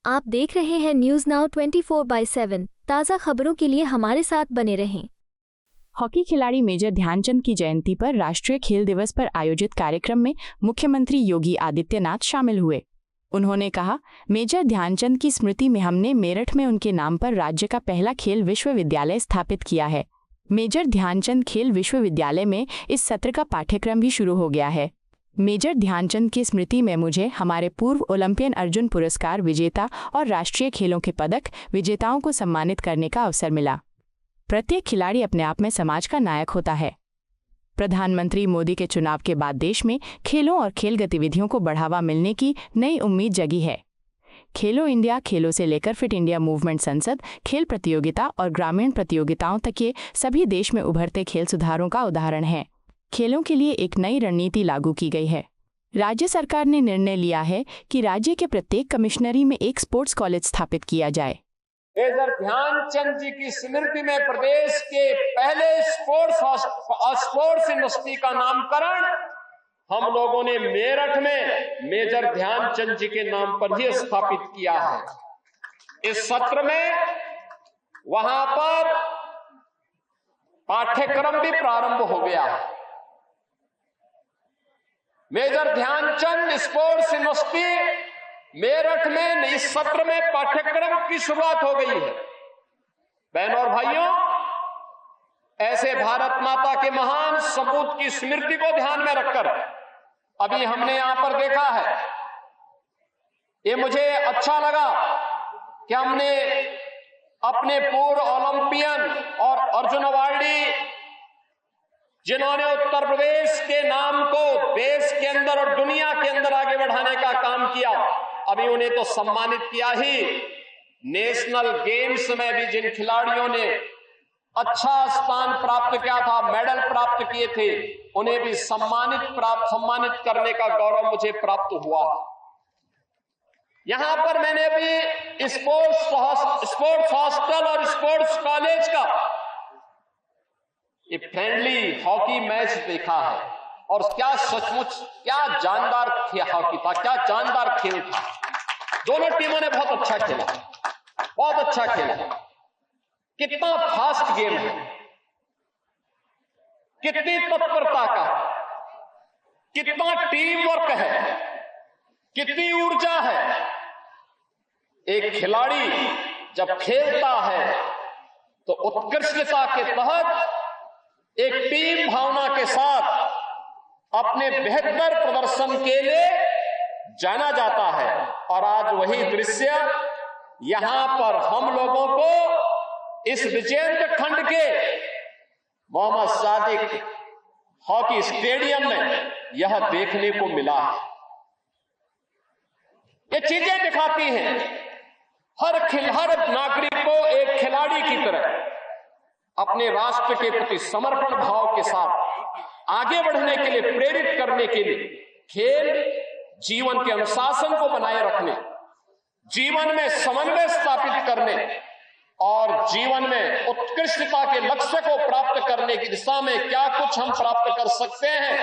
आप देख रहे हैं न्यूज नाउ 24/7। ताज़ा खबरों के लिए हमारे साथ बने रहें। हॉकी खिलाड़ी मेजर ध्यानचंद की जयंती पर राष्ट्रीय खेल दिवस पर आयोजित कार्यक्रम में मुख्यमंत्री योगी आदित्यनाथ शामिल हुए। उन्होंने कहा, मेजर ध्यानचंद की स्मृति में हमने मेरठ में उनके नाम पर राज्य का पहला खेल विश्वविद्यालय स्थापित किया है। मेजर ध्यानचंद खेल विश्वविद्यालय में इस सत्र का पाठ्यक्रम भी शुरू हो गया है। मेजर ध्यानचंद की स्मृति में मुझे हमारे पूर्व ओलंपियन अर्जुन पुरस्कार विजेता और राष्ट्रीय खेलों के पदक विजेताओं को सम्मानित करने का अवसर मिला। प्रत्येक खिलाड़ी अपने आप में समाज का नायक होता है। प्रधानमंत्री मोदी के चुनाव के बाद देश में खेलों और खेल गतिविधियों को बढ़ावा मिलने की नई उम्मीद जगी है। खेलो इंडिया, खेलों से लेकर फिट इंडिया मूवमेंट, संसद, खेल प्रतियोगिता और ग्रामीण प्रतियोगिताओं तक ये सभी देश में उभरते खेल सुधारों का उदाहरण है। खेलों के लिए एक नई रणनीति लागू की गई है। राज्य सरकार ने निर्णय लिया है कि राज्य के प्रत्येक कमिश्नरी में एक स्पोर्ट्स कॉलेज स्थापित किया जाए। मेजर ध्यानचंद जी की स्मृति में प्रदेश के पहले स्पोर्ट्स यूनिवर्सिटी का नामकरण हम लोगों ने मेरठ में मेजर ध्यानचंद जी के नाम पर ही स्थापित किया है। इस सत्र में वहां पर पाठ्यक्रम भी प्रारंभ हो गया है। Major Dhyan Chand sports university Meerut में इस सत्र में पाठ्यक्रम की शुरुआत हो गई है। बहनों और भाइयों, ऐसे भारत माता के महान सपूत की स्मृति को ध्यान में रखकर अभी हमने यहां पर देखा है, ये मुझे अच्छा लगा कि हमने अपने पूर्व ओलंपियन और अर्जुन अवार्डी जिन्होंने उत्तर प्रदेश के नाम को देश के अंदर और दुनिया के अंदर आगे बढ़ाने का काम किया, अभी उन्हें तो सम्मानित किया ही। नेशनल गेम्स में भी जिन खिलाड़ियों ने अच्छा स्थान प्राप्त किया था, मेडल प्राप्त किए थे, उन्हें भी सम्मानित करने का गौरव मुझे प्राप्त हुआ। यहां पर मैंने भी स्पोर्ट्स हॉस्टल और स्पोर्ट्स कॉलेज का ये फ्रेंडली हॉकी मैच देखा है और क्या सचमुच क्या जानदार हॉकी था, क्या जानदार खेल था। दोनों टीमों ने बहुत अच्छा खेला, बहुत अच्छा खेला। कितना फास्ट गेम है, कितनी तत्परता का, कितना टीम वर्क है, कितनी ऊर्जा है। एक खिलाड़ी जब खेलता है तो उत्कृष्टता के तहत एक टीम भावना के साथ अपने बेहतर प्रदर्शन के लिए जाना जाता है। और आज वही दृश्य यहां पर हम लोगों को इस विजेंद्र खंड के मोहम्मद सादिक हॉकी स्टेडियम में यह देखने को मिला है। ये चीजें दिखाती हैं हर नागरिक को एक खिलाड़ी की तरह अपने राष्ट्र के प्रति समर्पण भाव के साथ आगे बढ़ने के लिए प्रेरित करने के लिए खेल जीवन के अनुशासन को बनाए रखने, जीवन में समन्वय स्थापित करने और जीवन में उत्कृष्टता के लक्ष्य को प्राप्त करने की दिशा में क्या कुछ हम प्राप्त कर सकते हैं,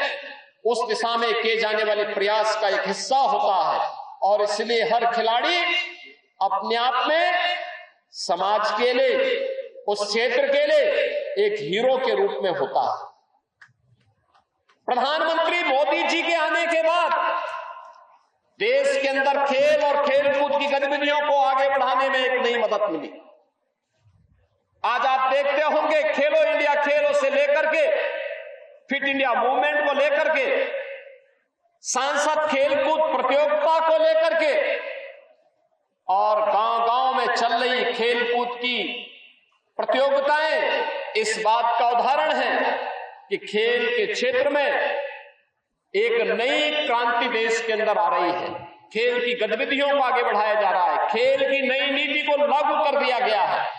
उस दिशा में किए जाने वाले प्रयास का एक हिस्सा होता है। और इसलिए हर खिलाड़ी अपने आप में समाज के लिए, उस क्षेत्र के लिए एक हीरो के रूप में होता है। प्रधानमंत्री मोदी जी के आने के बाद देश के अंदर खेल और खेलकूद की गतिविधियों को आगे बढ़ाने में एक नई मदद मिली। आज आप देखते होंगे खेलो इंडिया खेलों से लेकर के फिट इंडिया मूवमेंट को लेकर के, सांसद खेलकूद प्रतियोगिता को लेकर के और गांव-गांव में चल रही खेलकूद की प्रतियोगिताएं इस बात का उदाहरण है कि खेल के क्षेत्र में एक नई क्रांति देश के अंदर आ रही है। खेल की गतिविधियों को आगे बढ़ाया जा रहा है, खेल की नई नीति को लागू कर दिया गया है।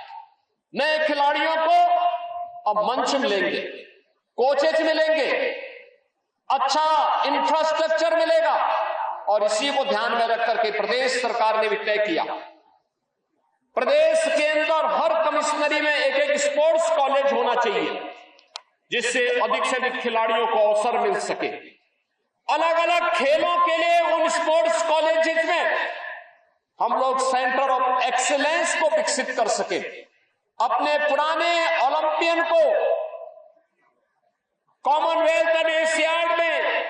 नए खिलाड़ियों को अब मंच मिलेंगे, कोचेज मिलेंगे, अच्छा इंफ्रास्ट्रक्चर मिलेगा। और इसी को ध्यान में रख करके प्रदेश सरकार ने भी तय किया, प्रदेश के अंदर हर कमिश्नरी में एक एक स्पोर्ट्स कॉलेज होना चाहिए, जिससे अधिक से अधिक खिलाड़ियों को अवसर मिल सके। अलग अलग खेलों के लिए उन स्पोर्ट्स कॉलेजेस में हम लोग सेंटर ऑफ एक्सीलेंस को विकसित कर सके, अपने पुराने ओलंपियन को कॉमनवेल्थ और एशियाड में,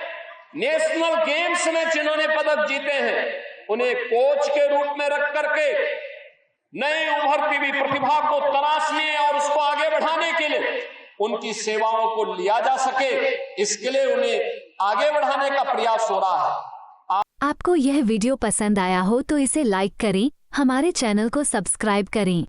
नेशनल गेम्स में जिन्होंने पदक जीते हैं, उन्हें कोच के रूप में रख करके नई उभरती हुई प्रतिभा को तराशने और उसको आगे बढ़ाने के लिए उनकी सेवाओं को लिया जा सके, इसके लिए उन्हें आगे बढ़ाने का प्रयास हो रहा है। आपको यह वीडियो पसंद आया हो तो इसे लाइक करें, हमारे चैनल को सब्सक्राइब करें।